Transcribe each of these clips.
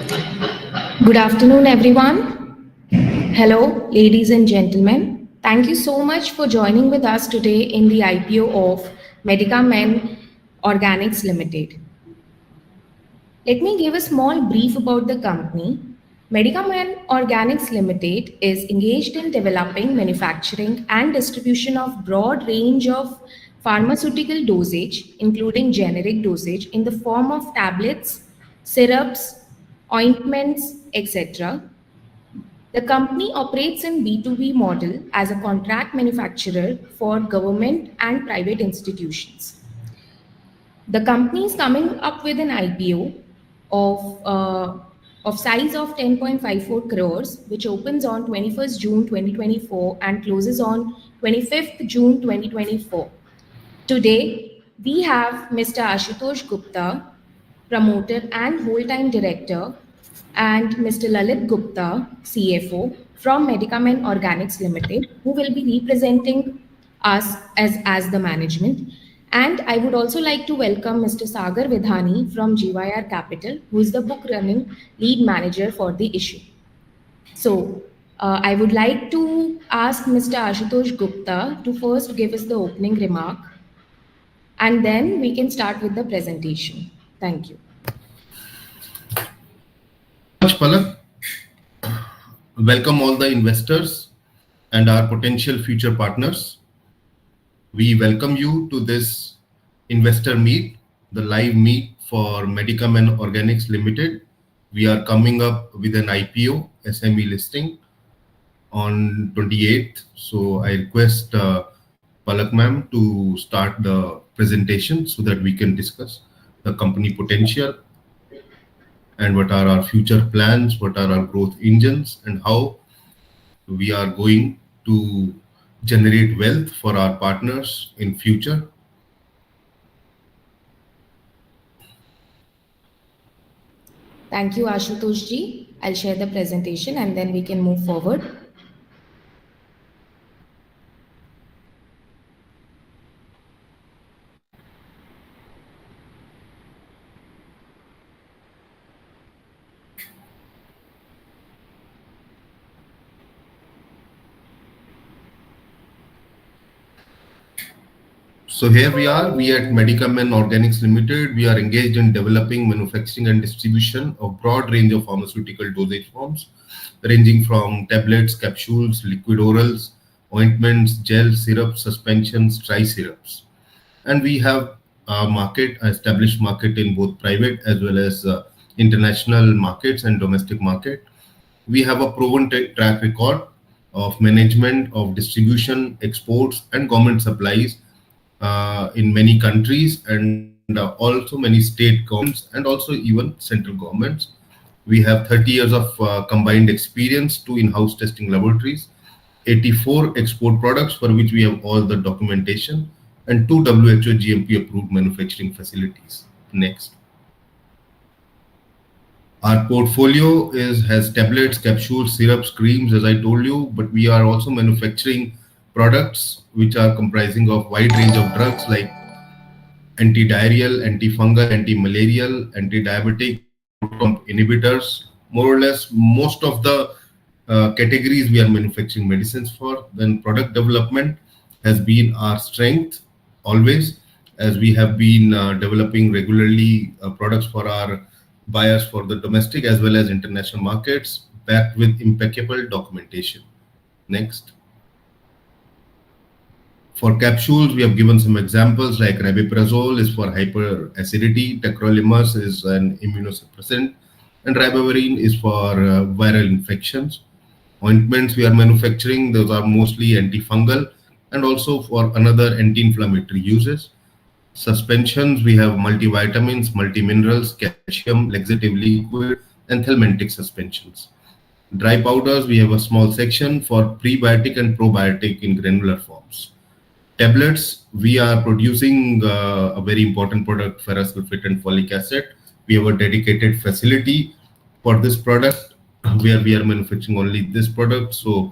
Good afternoon, everyone. Hello, ladies and gentlemen. Thank you so much for joining with us today in the IPO of Medicamen Organics Limited. Let me give a small brief about the company. Medicamen Organics Limited is engaged in developing, manufacturing, and distribution of broad range of pharmaceutical dosage, including generic dosage in the form of tablets, syrups, ointments, etc. The company operates in B2B model as a contract manufacturer for government and private institutions. The company is coming up with an IPO of size of 10.54 crores, which opens on 21st June 2024 and closes on 25th June 2024. Today, we have Mr. Ashutosh Gupta, promoter and whole-time director, and Mr. Lalit Gupta, CFO from Medicamen Organics Limited, who will be representing us as the management. And I would also like to welcome Mr. Sagar Vidhani from GYR Capital, who is the book running lead manager for the issue. So I would like to ask Mr. Ashutosh Gupta to first give us the opening remark, and then we can start with the presentation. Thank you. Much, Palak. Welcome all the investors and our potential future partners. We welcome you to this investor meet, the live meet for Medicamen Organics Limited. We are coming up with an IPO SME listing on 28th. So I request Palak ma'am to start the presentation so that we can discuss the company potential and what are our future plans, what are our growth engines, and how we are going to generate wealth for our partners in future. Thank you, Ashutosh ji. I'll share the presentation and then we can move forward. So here we are, we at Medicamen Organics Limited, we are engaged in developing, manufacturing and distribution of broad range of pharmaceutical dosage forms, ranging from tablets, capsules, liquid orals, ointments, gels, syrups, suspensions, dry syrups. And we have a market, an established market in both private as well as international markets and domestic market. We have a proven track record of management, of distribution, exports and government supplies in many countries and also many state governments and also even central governments. We have 30 years of combined experience, 2 in-house testing laboratories, 84 export products for which we have all the documentation, and 2 WHO GMP approved manufacturing facilities. Next. Our portfolio has tablets, capsules, syrups, creams, as I told you, but we are also manufacturing products which are comprising of wide range of drugs like antidiarrheal, antifungal, anti-malarial, anti-diabetic, pump inhibitors. More or less, most of the categories we are manufacturing medicines for. Then product development has been our strength always, as we have been developing regularly products for our buyers for the domestic as well as international markets, backed with impeccable documentation. Next. For capsules, we have given some examples like rabeprazole is for hyperacidity, tacrolimus is an immunosuppressant, and ribavirin is for viral infections. Ointments we are manufacturing, those are mostly antifungal and also for another anti-inflammatory uses. Suspensions, we have multivitamins, multiminerals, calcium, laxative liquid, and thelmintic suspensions. Dry powders, we have a small section for prebiotic and probiotic in granular forms. Tablets, we are producing a very important product, ferrous sulfate and folic acid. We have a dedicated facility for this product where we are manufacturing only this product. So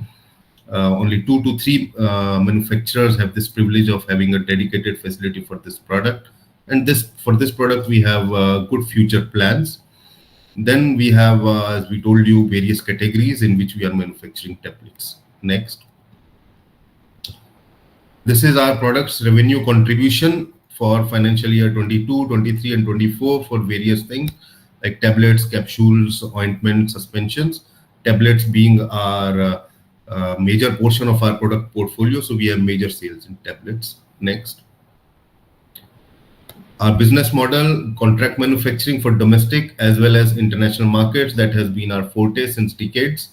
only 2 to 3 manufacturers have this privilege of having a dedicated facility for this product. And for this product, we have good future plans. Then we have, as we told you, various categories in which we are manufacturing tablets. Next. This is our products revenue contribution for financial year 22, 23, and 24 for various things like tablets, capsules, ointments, suspensions. Tablets being our major portion of our product portfolio. So we have major sales in tablets. Next. Our business model, contract manufacturing for domestic as well as international markets, that has been our forte since decades.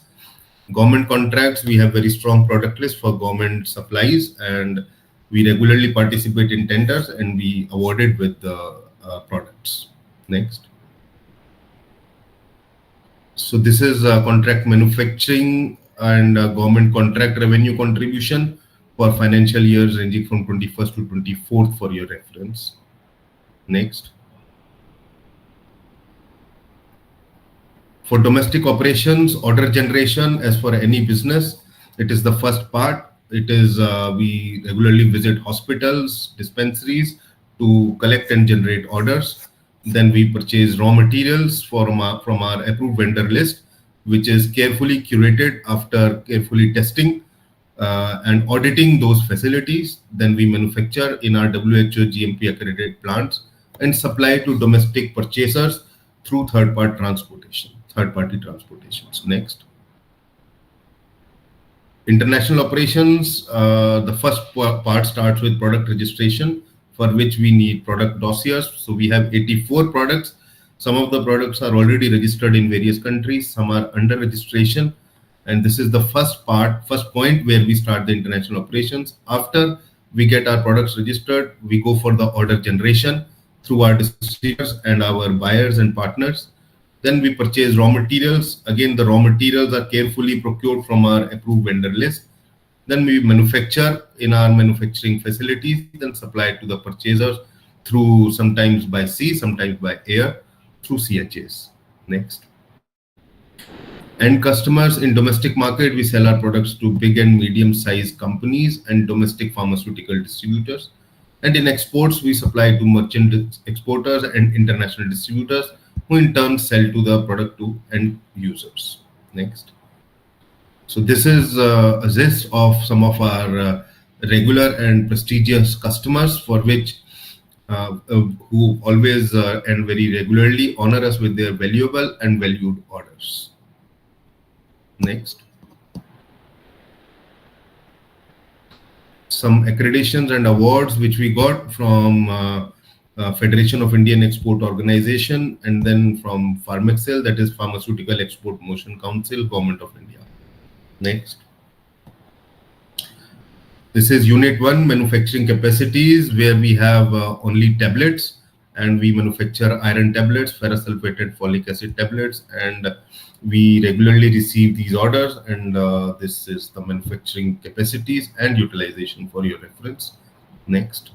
Government contracts, we have very strong product list for government supplies, and we regularly participate in tenders and we awarded with the products. Next. So this is contract manufacturing and government contract revenue contribution for financial years ranging from 21st to 24th for your reference. Next. For domestic operations, order generation, as for any business, it is the first part. It is we regularly visit hospitals, dispensaries to collect and generate orders. Then we purchase raw materials from our approved vendor list, which is carefully curated after carefully testing and auditing those facilities. Then we manufacture in our WHO GMP accredited plants and supply to domestic purchasers through third-party transportations. Next. International operations, the first part starts with product registration, for which we need product dossiers. So we have 84 products. Some of the products are already registered in various countries, some are under registration. And this is the first point where we start the international operations. After we get our products registered, we go for the order generation through our distributors and our buyers and partners. Then we purchase raw materials. Again, the raw materials are carefully procured from our approved vendor list. Then we manufacture in our manufacturing facilities, then supply it to the purchasers through sometimes by sea, sometimes by air, through CHAs. Next. End customers in domestic market, we sell our products to big and medium-sized companies and domestic pharmaceutical distributors. And in exports, we supply to merchant exporters and international distributors, who in turn sell to the product to end users. Next. So this is a list of some of our regular and prestigious customers for which who always and very regularly honor us with their valuable and valued orders. Next. Some accreditations and awards which we got from Federation of Indian Export Organization, and then from Pharmexcel, that is Pharmaceutical Export Motion Council, Government of India. Next. This is Unit 1, manufacturing capacities, where we have only tablets, and we manufacture iron tablets, ferrous sulfated folic acid tablets, and we regularly receive these orders, and this is the manufacturing capacities and utilization for your reference. Next.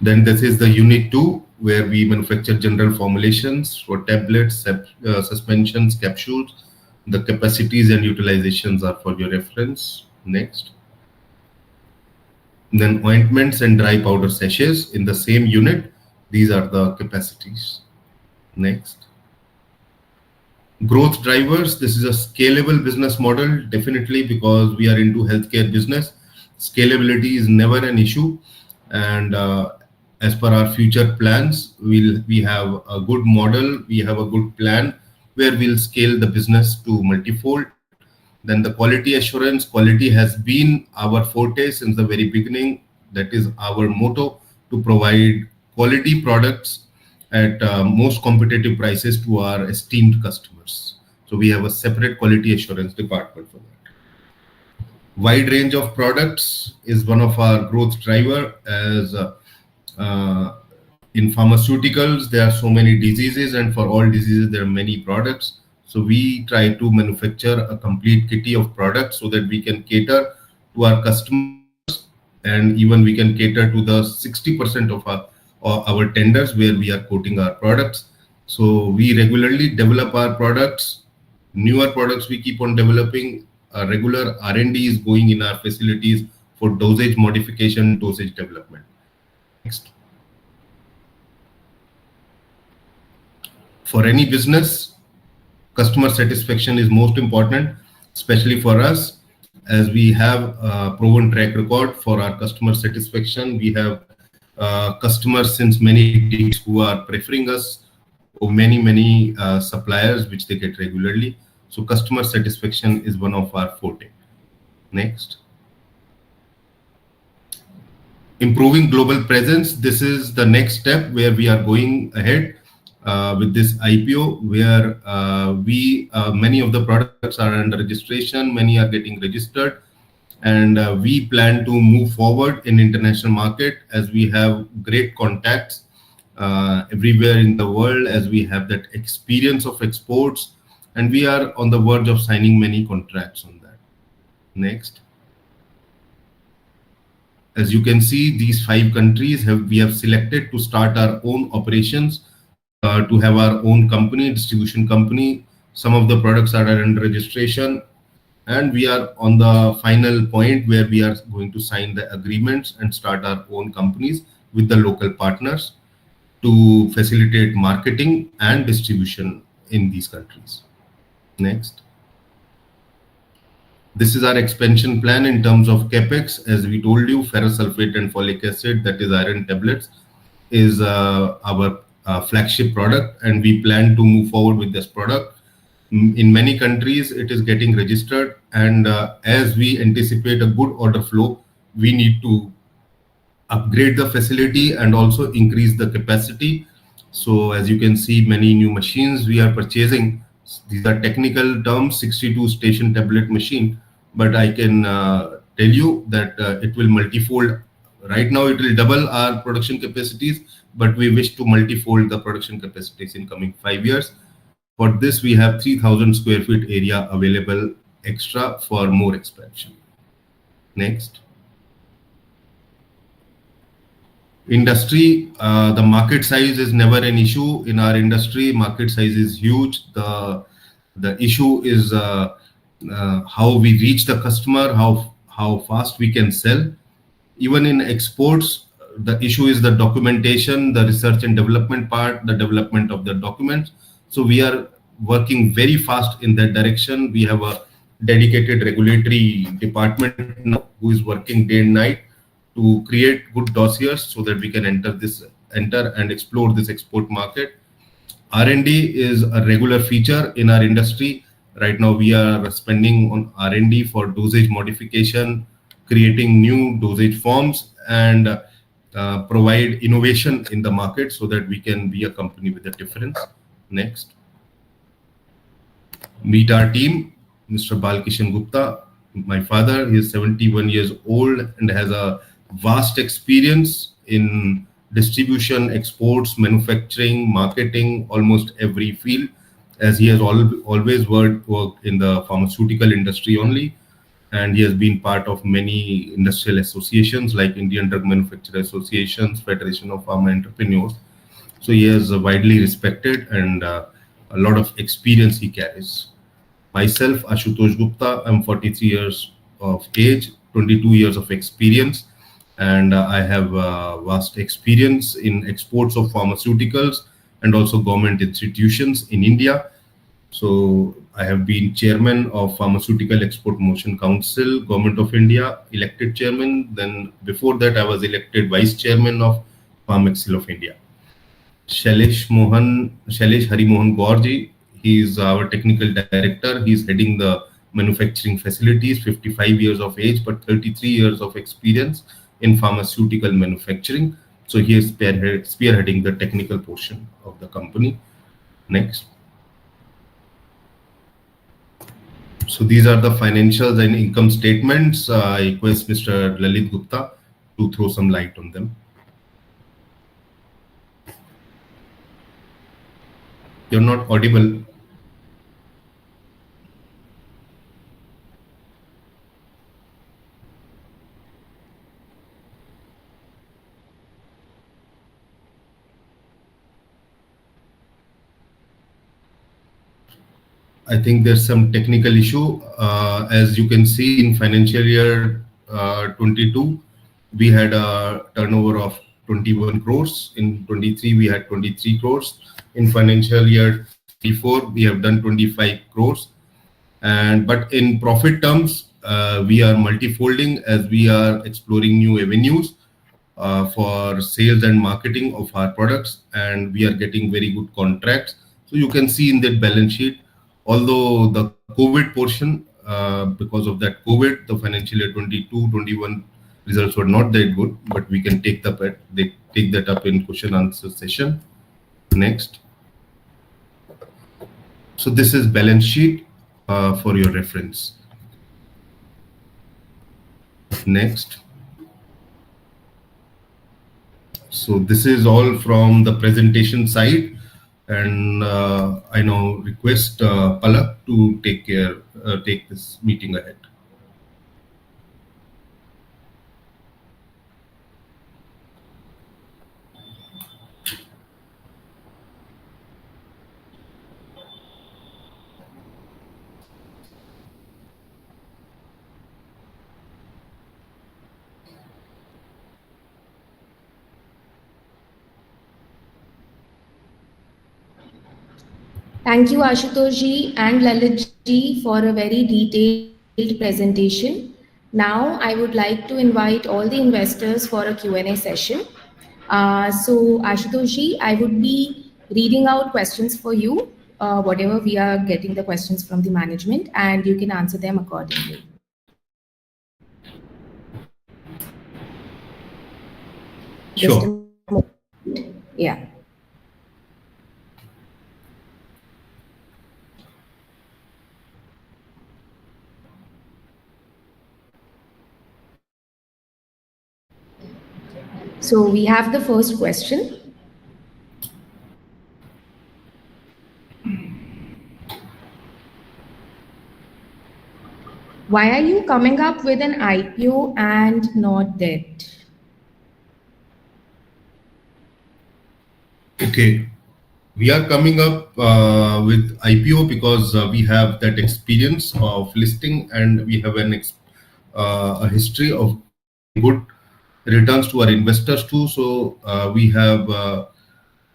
Then this is the Unit 2, where we manufacture general formulations for tablets, suspensions, capsules. The capacities and utilizations are for your reference. Next. Then ointments and dry powder sachets in the same unit. These are the capacities. Next. Growth drivers. This is a scalable business model, definitely, because we are into healthcare business. Scalability is never an issue. And as per our future plans, we have a good model, we have a good plan where we'll scale the business to multifold. Then the quality assurance, quality has been our forte since the very beginning. That is our motto, to provide quality products at most competitive prices to our esteemed customers. So we have a separate quality assurance department for that. Wide range of products is one of our growth driver, as in pharmaceuticals, there are so many diseases, and for all diseases, there are many products. So we try to manufacture a complete kitty of products so that we can cater to our customers, and even we can cater to the 60% of our tenders where we are quoting our products. So we regularly develop our products, newer products we keep on developing. Regular R&D is going in our facilities for dosage modification, dosage development. Next. For any business, customer satisfaction is most important, especially for us, as we have a proven track record for our customer satisfaction. We have customers since many decades who are preferring us over many suppliers which they get regularly. So customer satisfaction is one of our forte. Next. Improving global presence. This is the next step where we are going ahead with this IPO, where many of the products are under registration, many are getting registered, and we plan to move forward in international market as we have great contacts everywhere in the world, as we have that experience of exports, and we are on the verge of signing many contracts on that. Next. As you can see, these 5 countries we have selected to start our own operations, to have our own company, distribution company. Some of the products are under registration, and we are on the final point where we are going to sign the agreements and start our own companies with the local partners to facilitate marketing and distribution in these countries. Next. This is our expansion plan in terms of capex. As we told you, ferrous sulfate and folic acid, that is iron tablets, is our flagship product, and we plan to move forward with this product. In many countries, it is getting registered, and as we anticipate a good order flow, we need to upgrade the facility and also increase the capacity. So as you can see, many new machines we are purchasing. These are technical terms, 62 station tablet machine, but I can tell you that it will multifold. Right now, it will double our production capacities, but we wish to multifold the production capacities in coming 5 years. For this, we have 3,000 square feet area available extra for more expansion. Next. Industry, the market size is never an issue in our industry. Market size is huge. The issue is how we reach the customer, how fast we can sell. Even in exports, the issue is the documentation, the research and development part, the development of the documents. So we are working very fast in that direction. We have a dedicated regulatory department now who is working day and night to create good dossiers so that we can enter and explore this export market. R&D is a regular feature in our industry. Right now, we are spending on R&D for dosage modification, creating new dosage forms, and provide innovation in the market so that we can be a company with a difference. Next. Meet our team. Mr. Balkishan Gupta, my father, he is 71 years old and has a vast experience in distribution, exports, manufacturing, marketing, almost every field, as he has always worked in the pharmaceutical industry only. And he has been part of many industrial associations like Indian Drug Manufacturer Associations, Federation of Pharma Entrepreneurs. So he is widely respected, and a lot of experience he carries. Myself, Ashutosh Gupta, I'm 43 years of age, 22 years of experience, and I have vast experience in exports of pharmaceuticals and also government institutions in India. So I have been chairman of Pharmaceutical Export Promotion Council, Government of India, elected chairman. Then before that, I was elected vice chairman of Farm Excel of India. Shailesh Hari Mohan Gaurji, he is our technical director. He's heading the manufacturing facilities, 55 years of age, but 33 years of experience in pharmaceutical manufacturing. So he is spearheading the technical portion of the company. Next. So these are the financials and income statements. I request Mr. Lalit Gupta to throw some light on them. You're not audible. I think there's some technical issue. As you can see, in financial year 22, we had a turnover of 21 crores. In 23, we had 23 crores. In financial year 24, we have done 25 crores. But in profit terms, we are multifolding as we are exploring new avenues for sales and marketing of our products, and we are getting very good contracts. So you can see in that balance sheet, although the COVID portion, because of that COVID, the financial year 22-21 results were not that good, but we can take that up in question answer session. Next. So this is balance sheet for your reference. Next. So this is all from the presentation side, and I now request Palak to take this meeting ahead. Thank you, Ashutosh ji and Lalit ji, for a very detailed presentation. Now, I would like to invite all the investors for a Q&A session. So, Ashutosh ji, I would be reading out questions for you, whatever we are getting the questions from the management, and you can answer them accordingly. Just a Sure. moment. Yeah. So we have the first question. Why are you coming up with an IPO and not debt? Okay. We are coming up with IPO because we have that experience of listing, and we have a history of giving good returns to our investors too. So we have,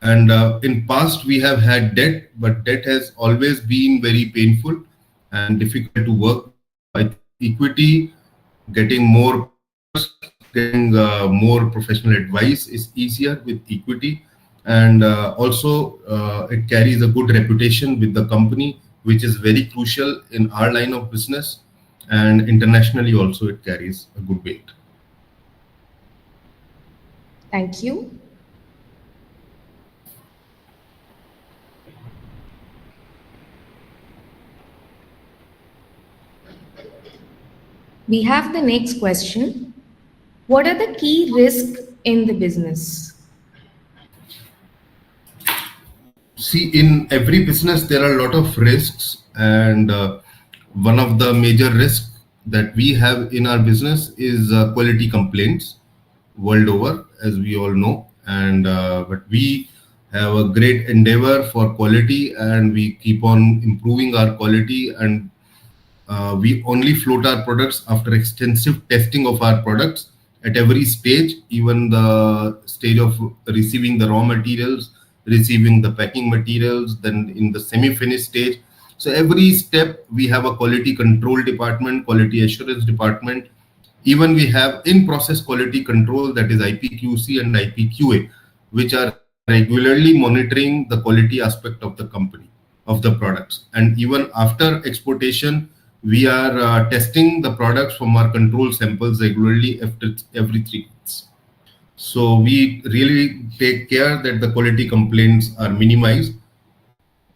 and in past we have had debt, but debt has always been very painful and difficult to work. I think equity, getting more products, getting more professional advice is easier with equity, and also it carries a good reputation with the company, which is very crucial in our line of business, and internationally also it carries a good weight. Thank you. We have the next question. What are the key risks in the business? See, in every business, there are a lot of risks, and one of the major risks that we have in our business is quality complaints world over, as we all know. And but we have a great endeavor for quality, and we keep on improving our quality, and we only float our products after extensive testing of our products at every stage, even the stage of receiving the raw materials, receiving the packing materials, then in the semi-finished stage. So every step we have a quality control department, quality assurance department. Even we have in-process quality control, that is IPQC and IPQA, which are regularly monitoring the quality aspect of the company, of the products. And even after exportation, we are testing the products from our control samples regularly after every 3 months. So we really take care that the quality complaints are minimized.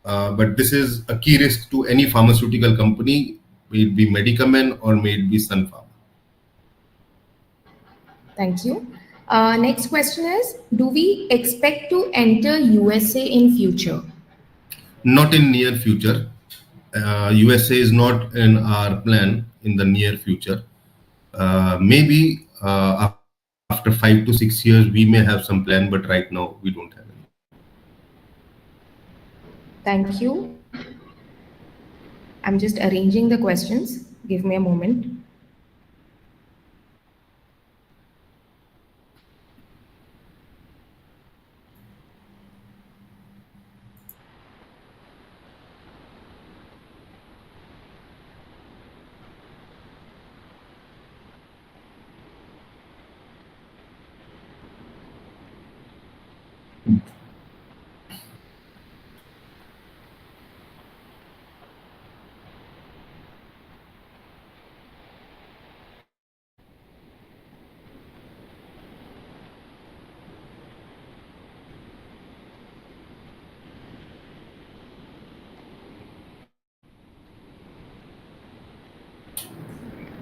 But this is a key risk to any pharmaceutical company, may it be Medicamen or may it be Sun Pharma. Thank you. Next question is, do we expect to enter USA in future? Not in near future. USA is not in our plan in the near future. Maybe after 5 to 6 years, we may have some plan, but right now we don't have any. Thank you. I'm just arranging the questions. Give me a moment.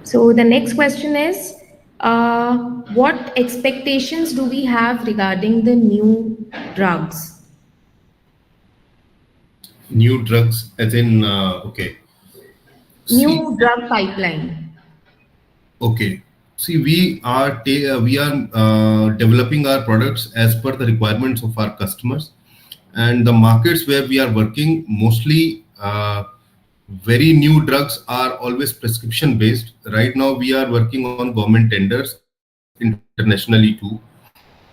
So the next question is, what expectations do we have regarding the new drugs? New drugs, as in, okay. See, New drug pipeline. okay. See, we are developing our products as per the requirements of our customers, and the markets where we are working mostly. Very new drugs are always prescription based. Right now, we are working on government tenders internationally too.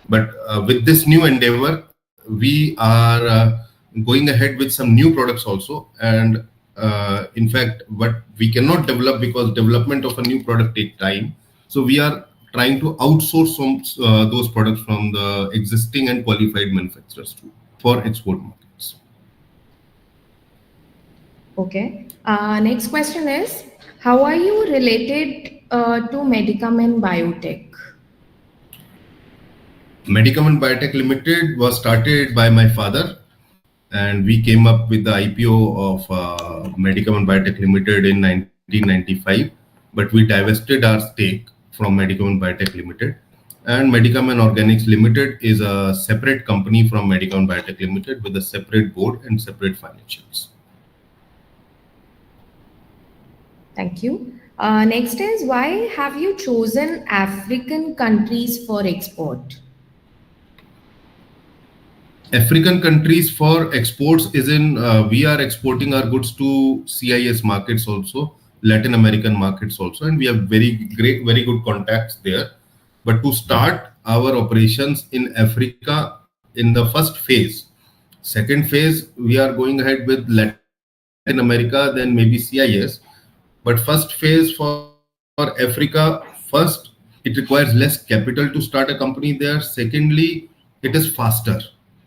But with this new endeavor, we are going ahead with some new products also. And in fact, what we cannot develop because development of a new product take time. So we are trying to outsource those products from the existing and qualified manufacturers too for export markets. Okay. Next question is, how are you related to Medicamen Biotech? Medicamen Biotech Limited was started by my father, and we came up with the IPO of Medicamen Biotech Limited in 1995. But we divested our stake from Medicamen Biotech Limited, and Medicamen Organics Limited is a separate company from Medicamen Biotech Limited with a separate board and separate financials. Thank you. Next is, why have you chosen African countries for export? African countries for exports is in we are exporting our goods to CIS markets also, Latin American markets also, and we have very good contacts there. But to start our operations in Africa in the first phase, second phase we are going ahead with Latin America, then maybe CIS. But first phase for Africa, first it requires less capital to start a company there. Secondly, it is faster.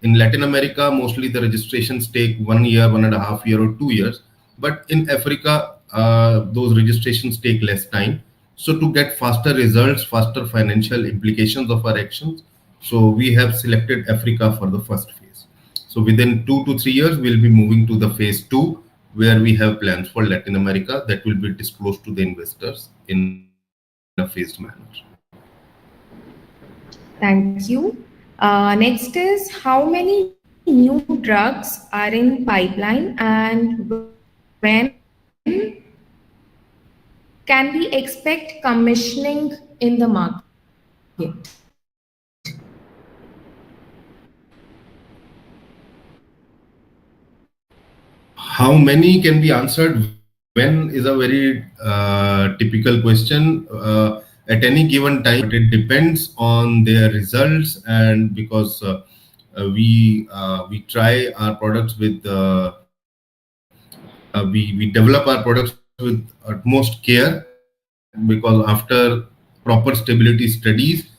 In Latin America, mostly the registrations take 1 year, 1.5 year, or 2 years. But in Africa, those registrations take less time. So to get faster results, faster financial implications of our actions, so we have selected Africa for the first phase. So within 2 to 3 years, we'll be moving to the phase two, where we have plans for Latin America that will be disclosed to the investors in a phased manner. Thank you. Next is, how many new drugs are in pipeline and when can we expect commissioning in the market? How many can be answered when is a very typical question. At any given time, but it depends on their results, and because we try our products with we develop our products with utmost care, because after proper stability studies,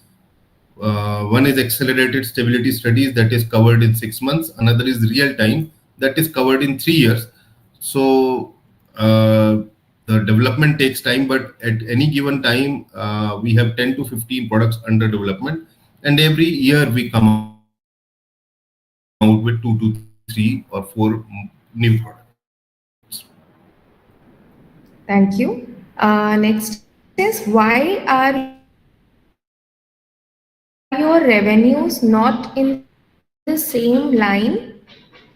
one is accelerated stability studies that is covered in 6 months. Another is real time that is covered in 3 years. So the development takes time, but at any given time, we have 10 to 15 products under development, and every year we come out with 2 to 3 or 4 new products. Thank you. Next is, why are your revenues not in the same line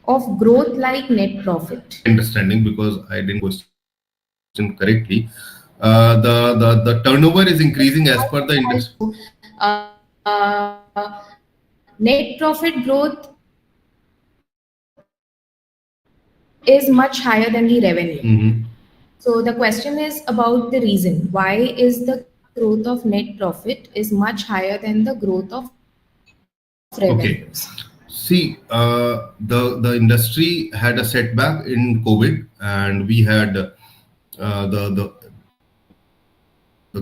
of growth like net profit? Understanding, because I didn't question correctly. The turnover is increasing as per the industry. Net profit growth is much higher than the revenue. So the question is about the reason. Why is the growth of net profit is much higher than the growth of revenues? Okay. See, the industry had a setback in COVID, and we had the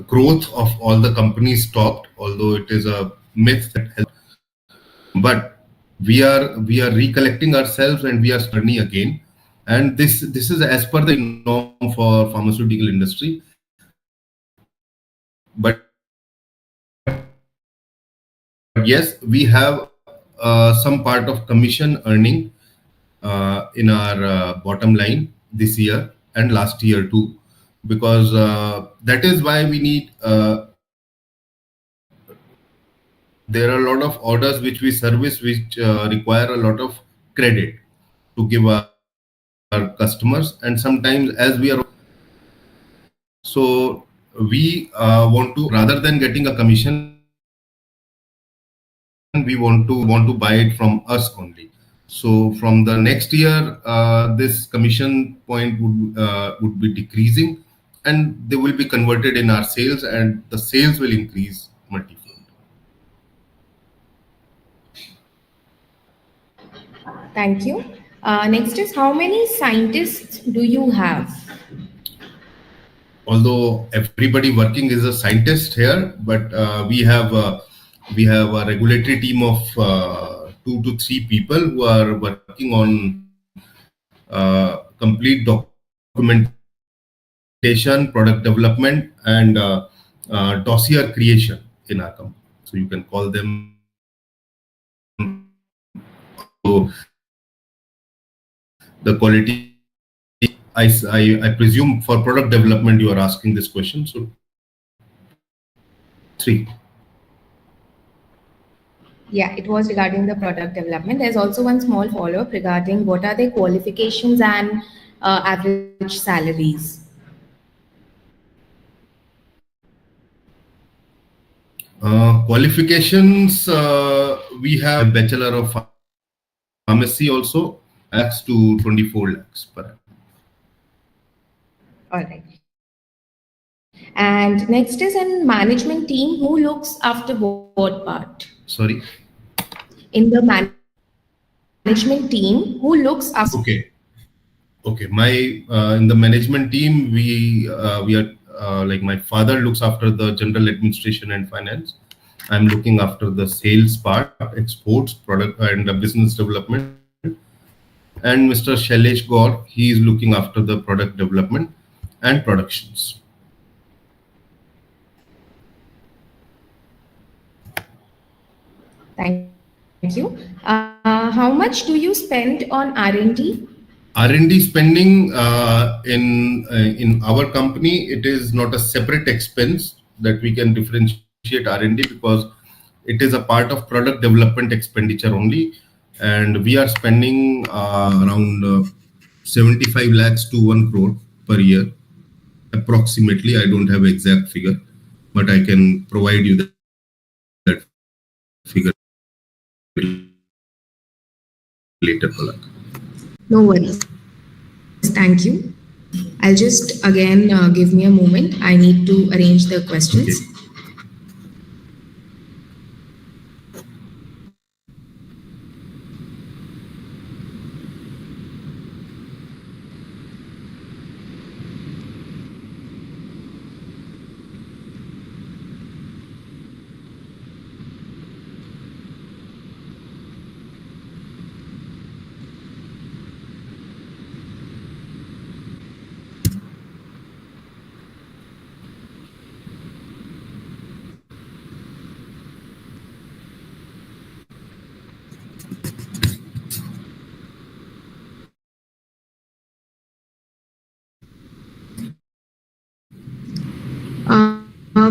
growth of all the companies stopped. Although it is a myth that has, but we are recollecting ourselves and we are journey again. And this is as per the norm for pharmaceutical industry. But yes, we have some part of commission earning in our bottom line this year and last year too, because that is why we need there are a lot of orders which we service which require a lot of credit to give our customers, and sometimes as we are also manufacturing, so we want to, rather than getting a commission, we want to buy it from us only. So from the next year, this commission point would be decreasing, and they will be converted in our sales, and the sales will increase multifold. Thank you. Next is, how many scientists do you have? Although everybody working is a scientist here, but we have a regulatory team of 2 to 3 people who are working on complete documentation, product development, and dossier creation in our company. So you can call them also the quality. I presume for product development you are asking this question. So 3. Yeah, it was regarding the product development. There's also one small follow-up regarding what are their qualifications and average salaries. Qualifications, we have Bachelor of Pharmacy also, lakhs to 24 lakhs per annum. All right. And next is, in management team, who looks after what part? Sorry. In the management team, who looks after? Okay. My in the management team, we are like my father looks after the general administration and finance. I'm looking after the sales part, exports, product, and business development. And Mr. Shailesh Gaur, he is looking after the product development and productions. Thank you. How much do you spend on R&D? R&D spending in our company, it is not a separate expense that we can differentiate R&D, because it is a part of product development expenditure only, and we are spending around 75 lakhs to 1 crore per year, approximately. I don't have exact figure, but I can provide you that figure later, Palak. No worries. Thank you. I'll just again give me a moment. I need to arrange the questions. Okay.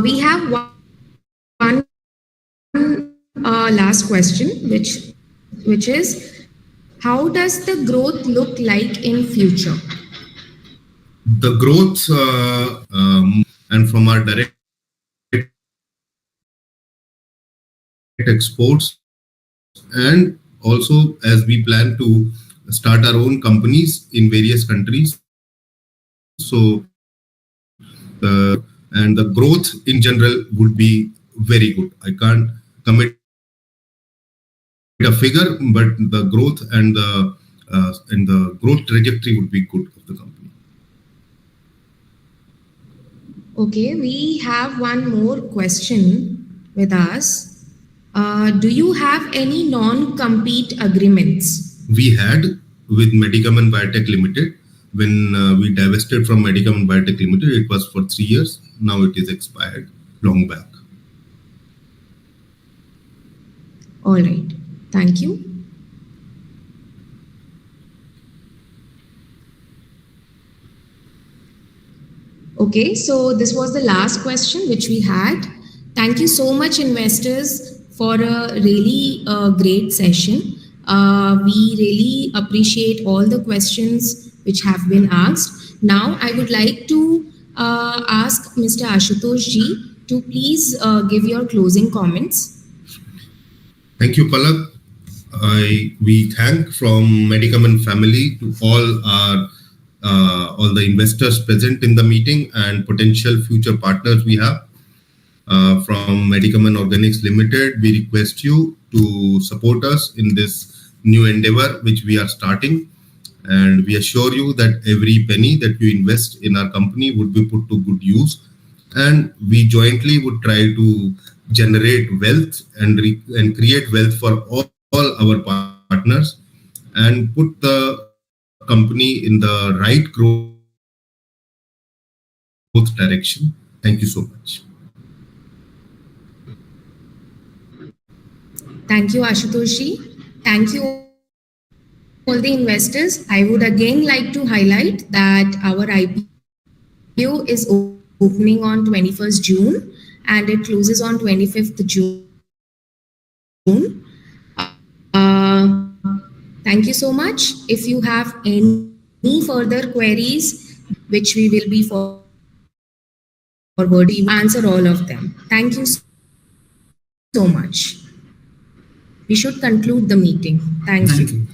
We have one last question, which is, how does the growth look like in future? The growth and from our direct exports, and also as we plan to start our own companies in various countries. So and the growth in general would be very good. I can't commit a figure, but the growth and the growth trajectory would be good of the company. Okay, we have one more question with us. Do you have any non-compete agreements? We had with Medicamen Biotech Limited. When we divested from Medicamen Biotech Limited, it was for 3 years. Now it is expired long back. All right. Thank you. Okay, so this was the last question which we had. Thank you so much, investors, for a really great session. We really appreciate all the questions which have been asked. Now, I would like to ask Mr. Ashutosh ji to please give your closing comments. Thank you, Palak. We thank from Medicamen family to all the investors present in the meeting and potential future partners we have. From Medicamen Organics Limited, we request you to support us in this new endeavor which we are starting. And we assure you that every penny that you invest in our company would be put to good use. And we jointly would try to generate wealth and create wealth for all our partners and put the company in the right growth direction. Thank you so much. Thank you, Ashutosh ji. Thank you, all the investors. I would again like to highlight that our IPO is opening on 21st June and it closes on 25th June. Thank you so much. If you have any further queries, which we will be forwarding to the management, we will answer all of them. Thank you so much. We should conclude the meeting. Thank you. Thank you.